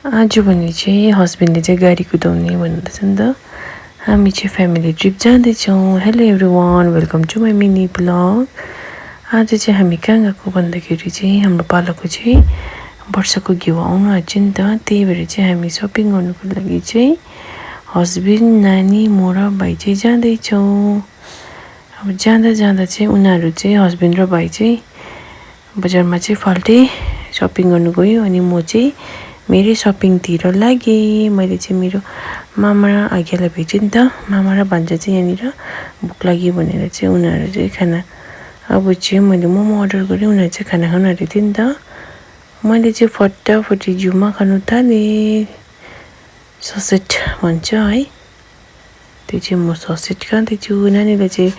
आज भने चाहिँ हस्बेन्डले चाहिँ गाडी कुदाउने भन्दैछ नि त। हामी चाहिँ फ्यामिली ट्रिप जाँदैछौँ। Hello everyone, welcome to my mini blog. आज चाहिँ हामी कहाँ गएको भन्दाखेरि चाहिँ हाम्रो पालोको चाहिँ वर्षको घिउ आउनु आँट्छ नि त। त्यही भएर चाहिँ हामी सपिङ गर्नुको लागि चाहिँ हस्बेन्ड, नानी, म र भाइ चाहिँ जाँदैछौँ। अब जाँदा जाँदा चाहिँ उनीहरू चाहिँ हस्बेन्ड र भाइ चाहिँ बजारमा चाहिँ फाल्टै सपिङ गर्नु गयो अनि म चाहिँ मेरै सपिङतिर लागेँ। मैले चाहिँ मेरो मामा र आइयालाई भेटेँ नि त। मामा र भान्जा चाहिँ यहाँनिर भोक लाग्यो भनेर चाहिँ उनीहरू चाहिँ खाना, अब चाहिँ मैले मोमो अर्डर गरेँ, उनीहरू चाहिँ खाना खानु आँटेको थियो नि त। मैले चाहिँ फटाफटी जिउमा खानु थालेँ। ससेट भन्छ है, त्यो चाहिँ म ससेट खाँदैछु। नानीलाई चाहिँ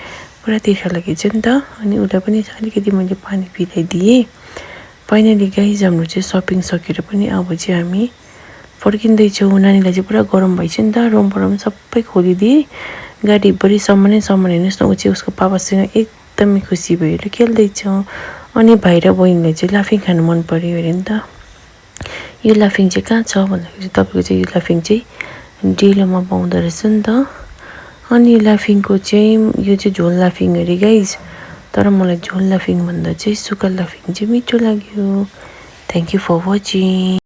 पुरा तिर्खा लागेको छ नि त, अनि उसलाई पनि अलिकति मैले पानी पिलाइदिएँ। फाइनली गाइज हाम्रो चाहिँ सपिङ सकेर पनि अब चाहिँ हामी फर्किँदैछौँ। नानीलाई चाहिँ पुरा गरम भएछ नि त, रोम सबै खोलिदिएँ। गाडीभरि सामान हेर्नुहोस् न, ऊ चाहिँ उसको पापासँग एकदमै खुसी भएर खेल्दैछ। अनि भाइ र बहिनीलाई चाहिँ लाफिङ खानु मन पऱ्यो अरे नि त। यो लाफिङ चाहिँ कहाँ छ भन्दाखेरि तपाईँको चाहिँ यो लाफिङ चाहिँ डेलोमा पाउँदो रहेछ नि त। अनि लाफिङको चाहिँ यो चाहिँ झोल लाफिङ अरे गाइज, तर मलाई झोल लाफिङ भन्दा चाहिँ सुक्खा लाफिङ चाहिँ मिठो लाग्यो। Thank you for watching.